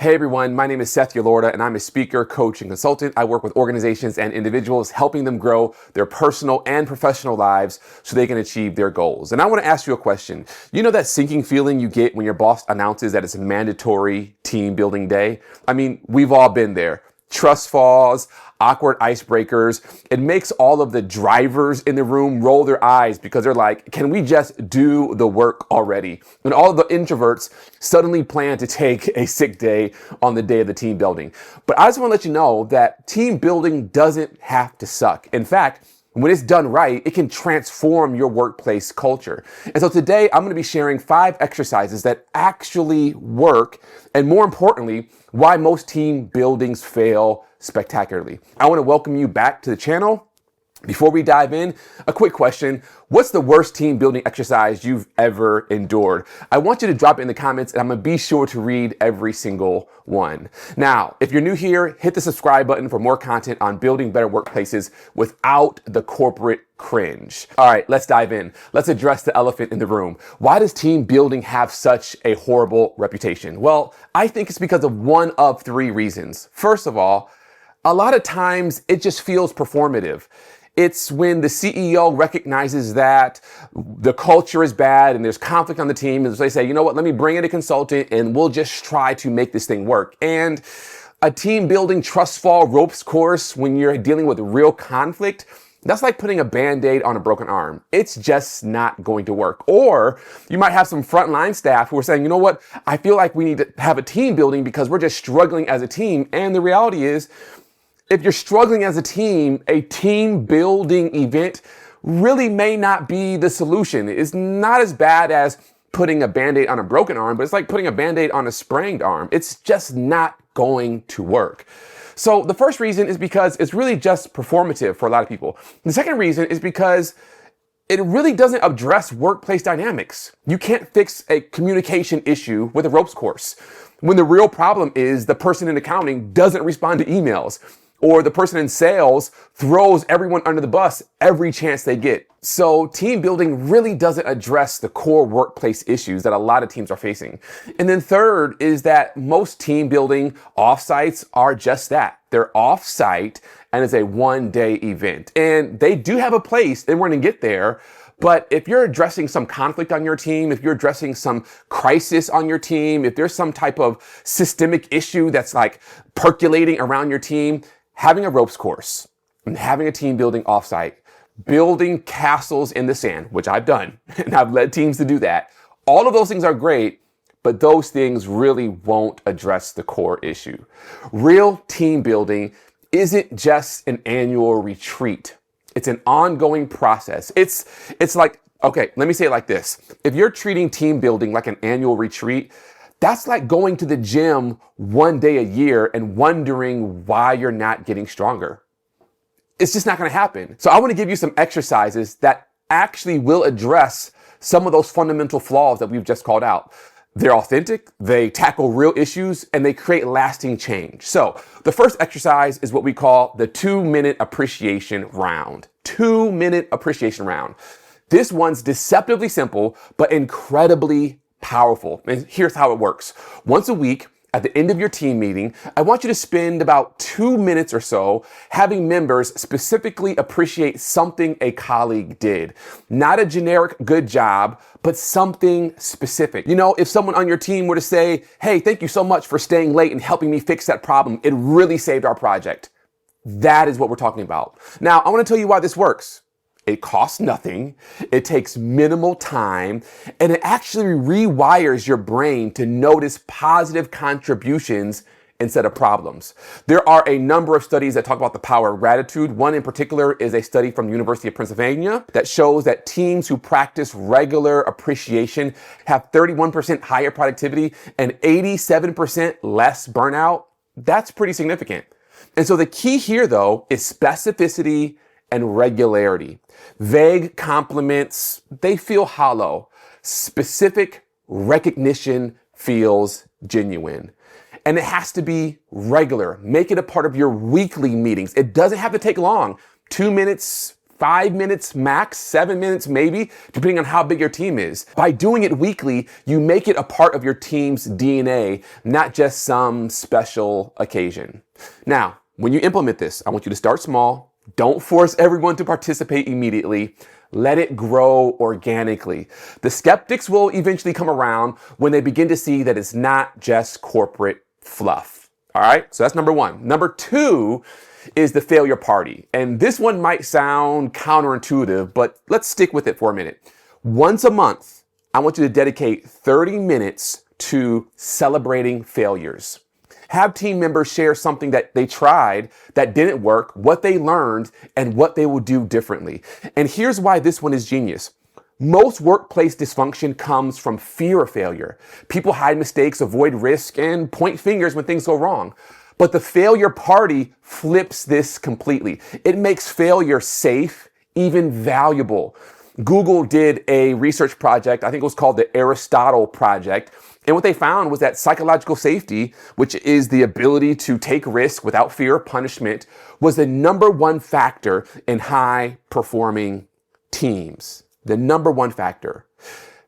Hey everyone, my name is Seth Yelorda and I'm a speaker, coach, and consultant. I work with organizations and individuals, helping them grow their personal and professional lives so they can achieve their goals. And I want to ask you a question. You know that sinking feeling you get when your boss announces that it's a mandatory team building day? I mean, we've all been there. Trust falls, awkward icebreakers. It makes all of the drivers in the room roll their eyes because they're like, can we just do the work already? And all of the introverts suddenly plan to take a sick day on the day of the team building. But I just want to let you know that team building doesn't have to suck. In fact, when it's done right, it can transform your workplace culture. And so today I'm going to be sharing 5 exercises that actually work, and more importantly, why most team buildings fail spectacularly. I want to welcome you back to the channel. Before we dive in, a quick question. What's the worst team building exercise you've ever endured? I want you to drop it in the comments and I'm going to be sure to read every single one. Now, if you're new here, hit the subscribe button for more content on building better workplaces without the corporate cringe. All right, let's dive in. Let's address the elephant in the room. Why does team building have such a horrible reputation? Well, I think it's because of one of 3 reasons. First of all, a lot of times it just feels performative. It's when the CEO recognizes that the culture is bad and there's conflict on the team, and they say, you know what, let me bring in a consultant and we'll just try to make this thing work. And a team building trust fall ropes course, when you're dealing with real conflict, that's like putting a Band-Aid on a broken arm. It's just not going to work. Or you might have some frontline staff who are saying, you know what, I feel like we need to have a team building because we're just struggling as a team. And the reality is, if you're struggling as a team building event really may not be the solution. It's not as bad as putting a Band-Aid on a broken arm, but it's like putting a Band-Aid on a sprained arm. It's just not going to work. So the first reason is because it's really just performative for a lot of people. The second reason is because it really doesn't address workplace dynamics. You can't fix a communication issue with a ropes course when the real problem is the person in accounting doesn't respond to emails, or the person in sales throws everyone under the bus every chance they get. So team building really doesn't address the core workplace issues that a lot of teams are facing. And then third is that most team building offsites are just that. They're offsite and it's a one-day event. And they do have a place, and we're gonna get there. But if you're addressing some conflict on your team, if you're addressing some crisis on your team, if there's some type of systemic issue that's like percolating around your team, having a ropes course and having a team building offsite, building castles in the sand, which I've done, and I've led teams to do that. All of those things are great, but those things really won't address the core issue. Real team building isn't just an annual retreat. It's an ongoing process. It's like, okay, let me say it like this. If you're treating team building like an annual retreat, that's like going to the gym one day a year and wondering why you're not getting stronger. It's just not going to happen. So I want to give you some exercises that actually will address some of those fundamental flaws that we've just called out. They're authentic, they tackle real issues, and they create lasting change. So the first exercise is what we call the 2-minute appreciation round. 2-minute appreciation round. This one's deceptively simple, but incredibly powerful. And here's how it works. Once a week, at the end of your team meeting, I want you to spend about 2 minutes or so having members specifically appreciate something a colleague did. Not a generic good job, but something specific. You know, if someone on your team were to say, hey, thank you so much for staying late and helping me fix that problem. It really saved our project. That is what we're talking about. Now, I want to tell you why this works. It costs nothing, it takes minimal time, and it actually rewires your brain to notice positive contributions instead of problems. There are a number of studies that talk about the power of gratitude. One in particular is a study from the University of Pennsylvania that shows that teams who practice regular appreciation have 31% higher productivity and 87% less burnout. That's pretty significant. And so the key here, though, is specificity and regularity. Vague compliments, they feel hollow. Specific recognition feels genuine. And it has to be regular. Make it a part of your weekly meetings. It doesn't have to take long. 2 minutes, 5 minutes max, 7 minutes maybe, depending on how big your team is. By doing it weekly, you make it a part of your team's DNA, not just some special occasion. Now, when you implement this, I want you to start small. Don't force everyone to participate immediately. Let it grow organically. The skeptics will eventually come around when they begin to see that it's not just corporate fluff. All right, so that's number one. Number two is the failure party. And this one might sound counterintuitive, but let's stick with it for a minute. Once a month, I want you to dedicate 30 minutes to celebrating failures. Have team members share something that they tried that didn't work, what they learned, and what they will do differently. And here's why this one is genius. Most workplace dysfunction comes from fear of failure. People hide mistakes, avoid risk, and point fingers when things go wrong. But the failure party flips this completely. It makes failure safe, even valuable. Google did a research project, I think it was called the Aristotle Project. And what they found was that psychological safety, which is the ability to take risk without fear of punishment, was the number one factor in high performing teams. The number one factor.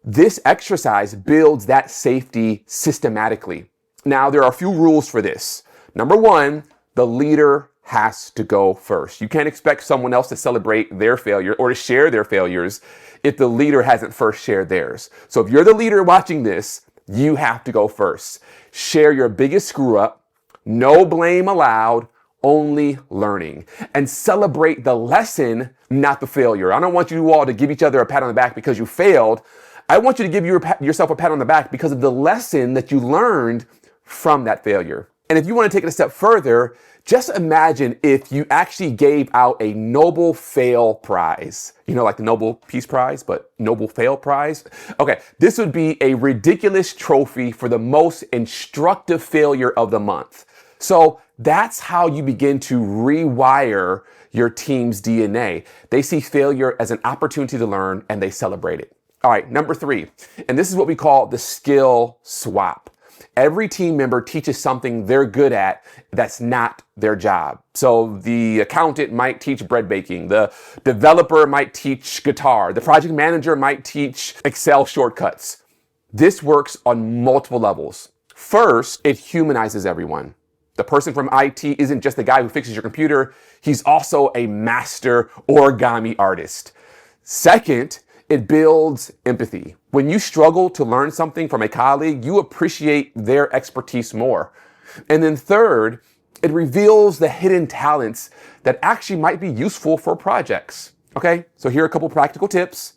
This exercise builds that safety systematically. Now, there are a few rules for this. Number one, the leader has to go first. You can't expect someone else to celebrate their failure or to share their failures if the leader hasn't first shared theirs. So if you're the leader watching this, you have to go first. Share your biggest screw up, no blame allowed, only learning, and celebrate the lesson, not the failure. I don't want you all to give each other a pat on the back because you failed. I want you to give yourself a pat on the back because of the lesson that you learned from that failure. And if you want to take it a step further, just imagine if you actually gave out a Nobel Fail Prize. You know, like the Nobel Peace Prize, but Nobel Fail Prize. Okay, this would be a ridiculous trophy for the most instructive failure of the month. So that's how you begin to rewire your team's DNA. They see failure as an opportunity to learn and they celebrate it. All right, number three, and this is what we call the skill swap. Every team member teaches something they're good at that's not their job. So the accountant might teach bread baking. The developer might teach guitar. The project manager might teach Excel shortcuts. This works on multiple levels. First, it humanizes everyone. The person from IT isn't just the guy who fixes your computer. He's also a master origami artist. Second, it builds empathy. When you struggle to learn something from a colleague, you appreciate their expertise more. And then third, it reveals the hidden talents that actually might be useful for projects. Okay, so here are a couple practical tips.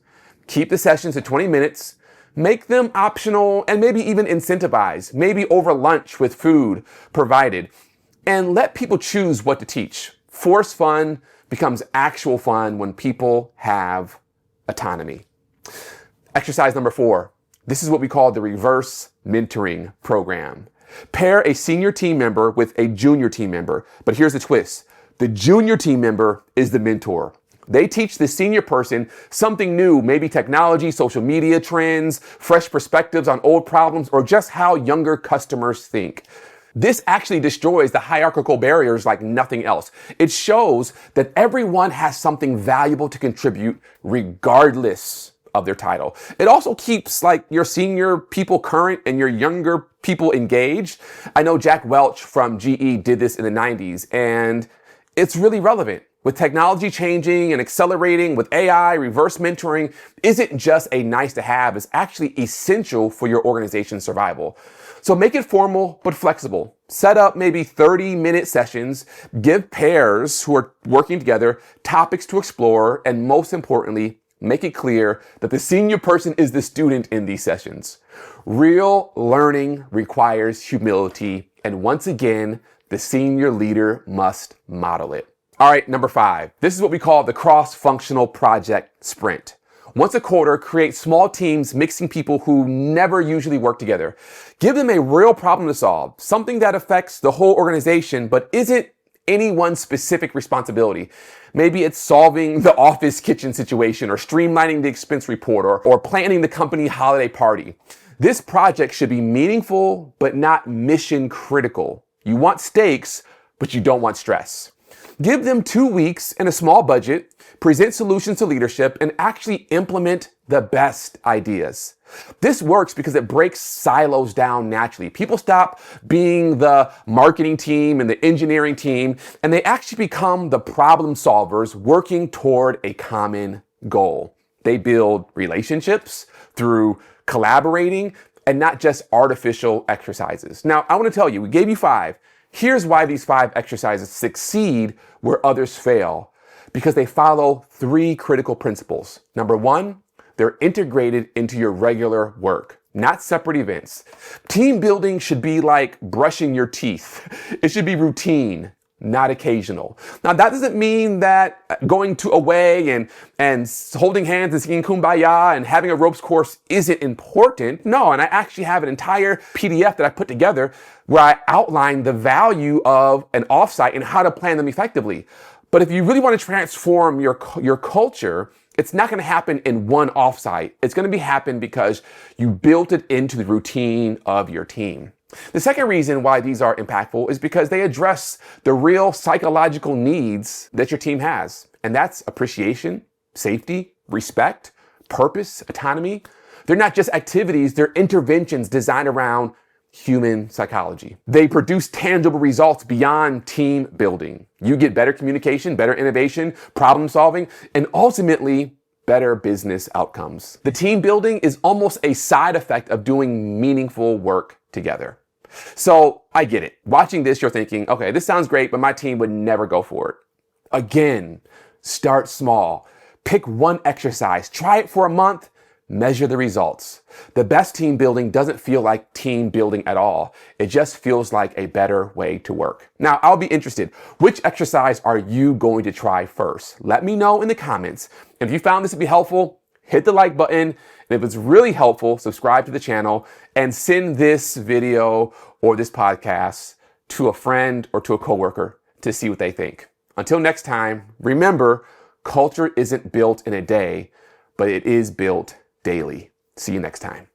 Keep the sessions at 20 minutes. Make them optional and maybe even incentivize, maybe over lunch with food provided. And let people choose what to teach. Forced fun becomes actual fun when people have autonomy. Exercise number 4. This is what we call the reverse mentoring program. Pair a senior team member with a junior team member. But here's the twist. The junior team member is the mentor. They teach the senior person something new, maybe technology, social media trends, fresh perspectives on old problems, or just how younger customers think. This actually destroys the hierarchical barriers like nothing else. It shows that everyone has something valuable to contribute regardless of their title. It also keeps like your senior people current and your younger people engaged. I know Jack Welch from GE did this in the 90s, and it's really relevant. With technology changing and accelerating with AI, reverse mentoring isn't just a nice to have, it's actually essential for your organization's survival. So make it formal but flexible. Set up maybe 30-minute sessions, give pairs who are working together topics to explore, and most importantly, make it clear that the senior person is the student in these sessions. Real learning requires humility, and once again, the senior leader must model it. All right, number 5. This is what we call the cross-functional project sprint. Once a quarter, create small teams mixing people who never usually work together. Give them a real problem to solve, something that affects the whole organization but isn't any one specific responsibility. Maybe it's solving the office kitchen situation or streamlining the expense report or planning the company holiday party. This project should be meaningful but not mission critical. You want stakes, but you don't want stress. Give them 2 weeks and a small budget, present solutions to leadership, and actually implement the best ideas. This works because it breaks silos down naturally. People stop being the marketing team and the engineering team, and they actually become the problem solvers working toward a common goal. They build relationships through collaborating and not just artificial exercises. Now, I want to tell you, we gave you 5. Here's why these 5 exercises succeed where others fail. Because they follow 3 critical principles. Number 1, they're integrated into your regular work, not separate events. Team building should be like brushing your teeth. It should be routine, not occasional. Now, that doesn't mean that going away and holding hands and singing Kumbaya and having a ropes course isn't important. No, and I actually have an entire PDF that I put together where I outline the value of an offsite and how to plan them effectively. But if you really want to transform your culture, it's not going to happen in one offsite. It's going to happen because you built it into the routine of your team. The second reason why these are impactful is because they address the real psychological needs that your team has. And that's appreciation, safety, respect, purpose, autonomy. They're not just activities, they're interventions designed around human psychology. They produce tangible results beyond team building. You get better communication, better innovation, problem solving, and ultimately better business outcomes. The team building is almost a side effect of doing meaningful work together. So I get it. Watching this, you're thinking, okay, this sounds great, but my team would never go for it. Again, start small. Pick one exercise, try it for a month, measure the results. The best team building doesn't feel like team building at all. It just feels like a better way to work. Now, I'll be interested. Which exercise are you going to try first? Let me know in the comments. And if you found this to be helpful, hit the like button. And if it's really helpful, subscribe to the channel and send this video or this podcast to a friend or to a coworker to see what they think. Until next time, remember, culture isn't built in a day, but it is built daily. See you next time.